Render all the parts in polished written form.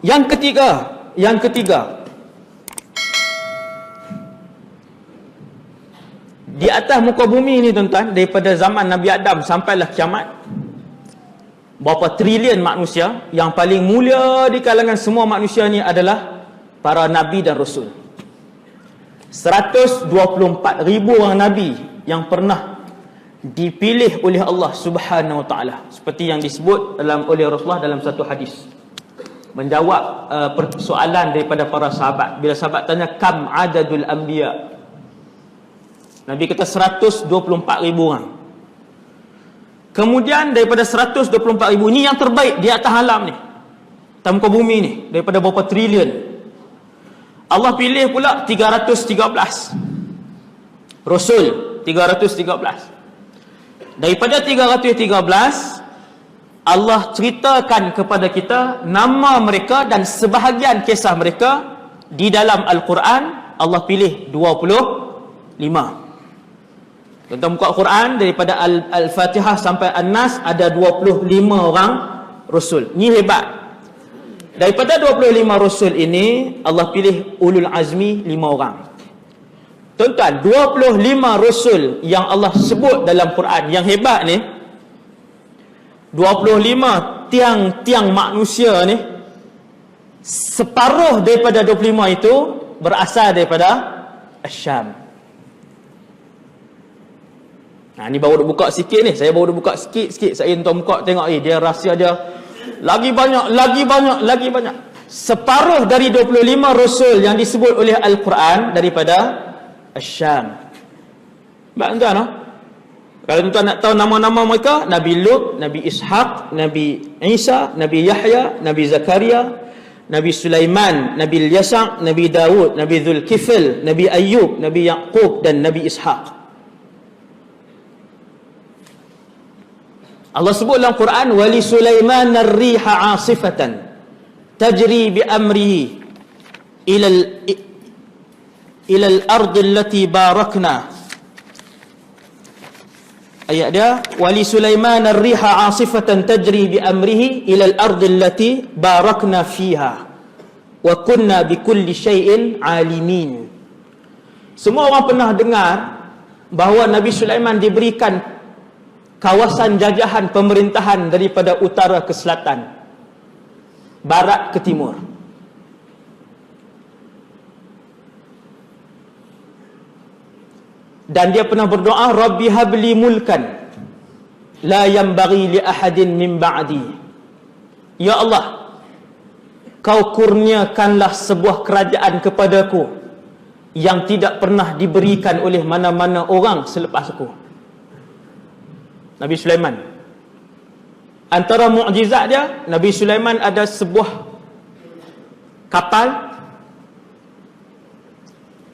Yang ketiga, di atas muka bumi ni tuan-tuan, daripada zaman Nabi Adam sampailah kiamat, berapa trilion manusia, yang paling mulia di kalangan semua manusia ni adalah para nabi dan rasul. 124,000 orang nabi yang pernah dipilih oleh Allah Subhanahu wa taala, seperti yang disebut oleh Rasulullah dalam satu hadis, menjawab soalan daripada para sahabat. Bila sahabat tanya kam adadul anbiya, Nabi kata 124,000 orang. Kemudian daripada 124,000 ni yang terbaik di atas alam ni, atas muka bumi ni, daripada berapa trilion, Allah pilih pula 313 Rasul. 313. Daripada 313, Allah ceritakan kepada kita nama mereka dan sebahagian kisah mereka di dalam Al-Quran. Allah pilih 25. Tentang muka Al-Quran, daripada Al-Fatihah sampai An-Nas, ada 25 orang Rasul. Ni hebat. Daripada 25 Rasul ini, Allah pilih Ulul Azmi 5 orang. Tuan-tuan, 25 Rasul yang Allah sebut dalam Quran, yang hebat ni, 25 tiang-tiang manusia ni, separuh daripada 25 itu berasal daripada Syam. Nah, ni baru buka sikit ni. Saya baru buka sikit-sikit. Saya tuan buka tengok dia rahsia dia lagi banyak. Separuh dari 25 Rasul yang disebut oleh Al-Quran daripada Syam. Baik tuan-tuan, kalau tuan-tuan nak tahu nama-nama mereka, Nabi Lut, Nabi Ishaq, Nabi Isa, Nabi Yahya, Nabi Zakaria, Nabi Sulaiman, Nabi Yasa', Nabi Dawud, Nabi Zulkifl, Nabi Ayyub, Nabi Yaqub dan Nabi Ishaq. Allah sebut dalam Quran, wali Sulaiman ar-riha 'asifatan tajri bi amrihi ila al-ardi allati barakna. Ayat dia, wali Sulaiman ar-riha 'asifatan tajri bi amrihi ila al-ardi allati barakna fiha wa kunna bi kulli syai'in 'alimin. Semua orang pernah dengar bahawa Nabi Sulaiman diberikan kawasan jajahan pemerintahan daripada utara ke selatan, barat ke timur. Dan dia pernah berdoa, Rabbi habli mulkan la yanbaghi li ahadin min ba'di. Ya Allah, kau kurniakanlah sebuah kerajaan kepadaku yang tidak pernah diberikan oleh mana-mana orang selepas aku. Nabi Sulaiman, antara mukjizat dia, Nabi Sulaiman ada sebuah kapal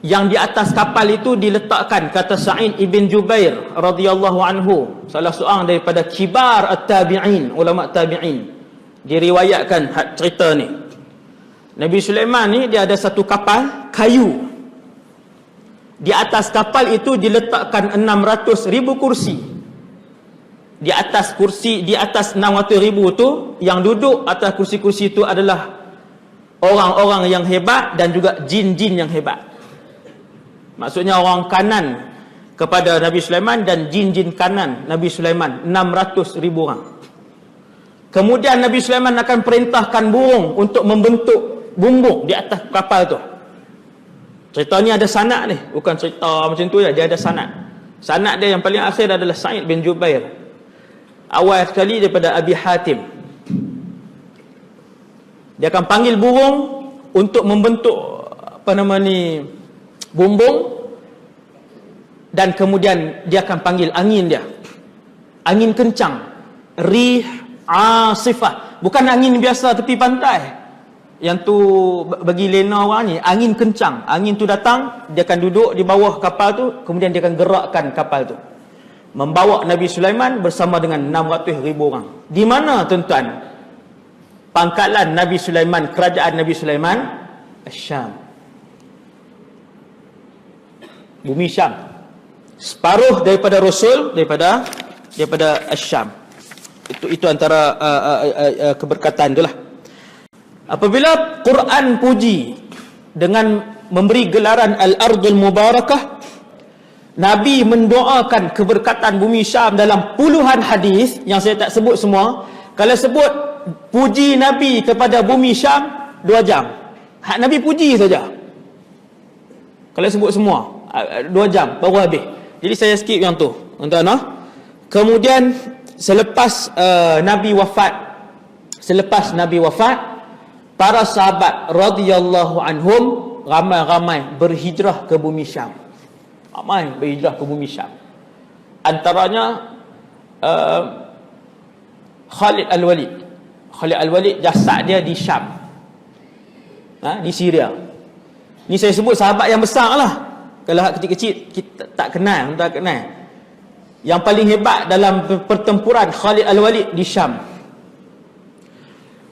yang di atas kapal itu diletakkan, kata Sa'id ibn Jubair radhiyallahu anhu, salah seorang daripada kibar at-tabi'in, ulama tabi'in, diriwayatkan cerita ni. Nabi Sulaiman ni dia ada satu kapal kayu. Di atas kapal itu diletakkan 600,000 kursi. Di atas kursi, di atas 600,000 tu, yang duduk atas kursi-kursi itu adalah orang-orang yang hebat dan juga jin-jin yang hebat. Maksudnya orang kanan kepada Nabi Sulaiman dan jin-jin kanan Nabi Sulaiman, 600,000 orang. Kemudian Nabi Sulaiman akan perintahkan burung untuk membentuk bumbung di atas kapal tu. Cerita ni ada sanad ni, bukan cerita macam tu je, dia ada sanad. Sanad dia yang paling akhir adalah Sa'id bin Jubair. Awal sekali daripada Abi Hatim. Dia akan panggil burung untuk membentuk bumbung, dan kemudian dia akan panggil angin dia. Angin kencang, rih asifah, bukan angin biasa tepi pantai yang tu bagi lena orang ni. Angin kencang, angin tu datang, dia akan duduk di bawah kapal tu, kemudian dia akan gerakkan kapal tu, membawa Nabi Sulaiman bersama dengan 600,000 orang. Di mana tuan-tuan pangkalan Nabi Sulaiman, kerajaan Nabi Sulaiman? Syam. Bumi Syam. Separuh daripada Rasul daripada Syam. Itu antara keberkatan itulah. Apabila Quran puji dengan memberi gelaran Al-Ardul Mubarakah, Nabi mendoakan keberkatan bumi Syam dalam puluhan hadis yang saya tak sebut semua. Kalau sebut puji Nabi kepada bumi Syam 2 jam. Hak Nabi puji saja. Kalau sebut semua 2 jam baru habis. Jadi saya skip yang tu, tuan-tuan. Kemudian selepas Nabi wafat, para sahabat radhiyallahu anhum ramai-ramai berhijrah ke bumi Syam. Ramai berhijrah ke bumi Syam. Antaranya Khalid Al-Walid. Khalid Al-Walid jasad dia di Syam, di Syria. Ni saya sebut sahabat yang besar lah. Kalau kecil-kecil kita tak kenal. Yang paling hebat dalam pertempuran Khalid Al-Walid di Syam.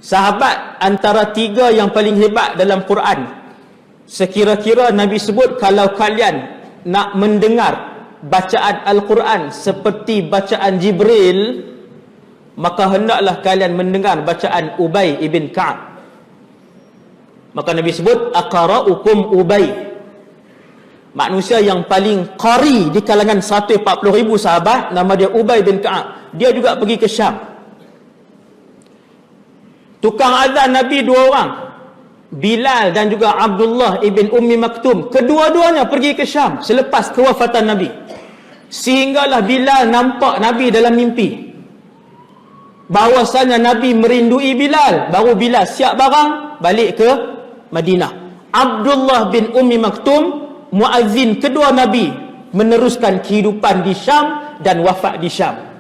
Sahabat antara 3 yang paling hebat dalam Quran. Sekira-kira Nabi sebut, kalau kalian nak mendengar bacaan Al-Quran seperti bacaan Jibril, maka hendaklah kalian mendengar bacaan Ubay ibn Ka'ab. Maka Nabi sebut, aqra'ukum Ubay. Manusia yang paling qari di kalangan 140,000 sahabat, nama dia Ubay bin Ka'ab. Dia juga pergi ke Syam. Tukang azan Nabi 2 orang, Bilal dan juga Abdullah ibn Ummi Maktum. Kedua-duanya pergi ke Syam selepas kewafatan Nabi. Sehinggalah Bilal nampak Nabi dalam mimpi, bahawasanya Nabi merindui Bilal. Baru Bilal siap barang balik ke Madinah. Abdullah bin Ummi Maktum, muazzin kedua Nabi, meneruskan kehidupan di Syam dan wafat di Syam.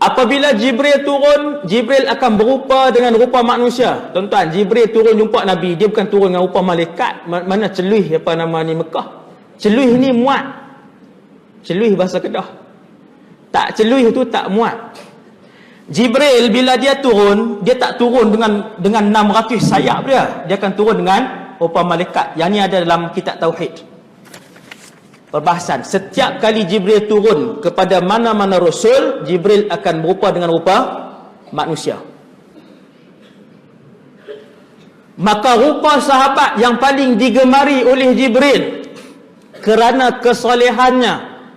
Apabila Jibril turun, Jibril akan berupa dengan rupa manusia. Tuan-tuan, Jibril turun jumpa Nabi, dia bukan turun dengan rupa malaikat. Mana celuih apa nama ni Mekah. Celuih ni muat. Celuih bahasa Kedah. Tak, celuih tu tak muat. Jibril bila dia turun, dia tak turun dengan 600 sayap dia. Dia akan turun dengan rupa malaikat. Yang ni ada dalam kitab Tauhid. Perbahasan, setiap kali Jibril turun kepada mana-mana Rasul, Jibril akan berupa dengan rupa manusia. Maka rupa sahabat yang paling digemari oleh Jibril kerana kesolehannya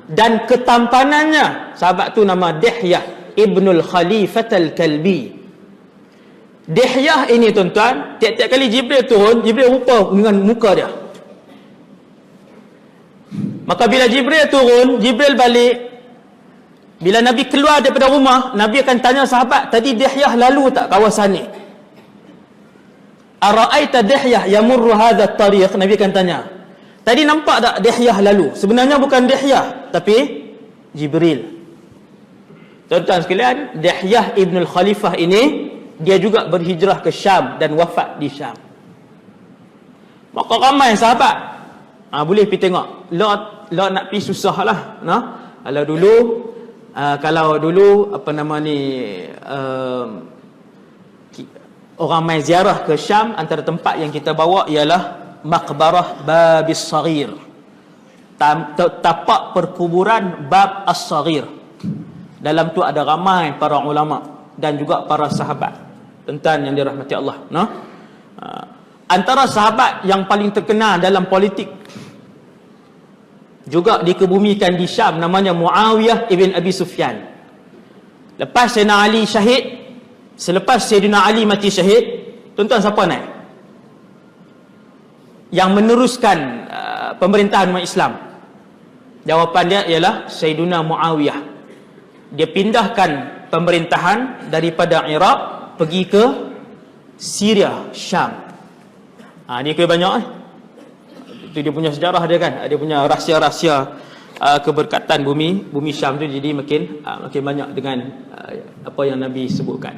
dan ketampanannya, sahabat tu nama Dihyah Ibnul Khalifat Al-Kalbi. Dihyah ini tuan-tuan, tiap-tiap kali Jibril turun, Jibril rupa dengan muka dia. Maka bila Jibril turun, Jibril balik. Bila Nabi keluar daripada rumah, Nabi akan tanya sahabat, tadi Dihyah lalu tak kawasan ni? Ara'aita Dihyah yamurru hadha at-tariq? Nabi akan tanya, tadi nampak tak Dihyah lalu? Sebenarnya bukan Dihyah, tapi Jibril. Tuan-tuan sekalian, Dihyah Ibnul Khalifah ini, dia juga berhijrah ke Syam dan wafat di Syam. Maka ramai sahabat boleh pergi tengok. Lot nak pergi susah lah. Kalau dulu apa nama ni, orang main ziarah ke Syam, antara tempat yang kita bawa ialah Maqbarah Babis Saghir, tapak perkuburan Bab As-Saghir. Dalam tu ada ramai para ulama dan juga para sahabat. Tuan-tuan yang dirahmati Allah, antara sahabat yang paling terkenal dalam politik juga dikebumikan di Syam, namanya Muawiyah ibn Abi Sufyan. Lepas Sayyidina Ali syahid, selepas Sayyidina Ali mati syahid, tuan-tuan siapa naik yang meneruskan pemerintahan umat Islam? Jawapan dia ialah Sayyidina Muawiyah. Dia pindahkan pemerintahan daripada Iraq pergi ke Syria, Syam. Ni kira banyak itu dia punya sejarah dia kan, dia punya rahsia-rahsia keberkatan bumi Syam tu. Jadi makin banyak dengan apa yang Nabi sebutkan.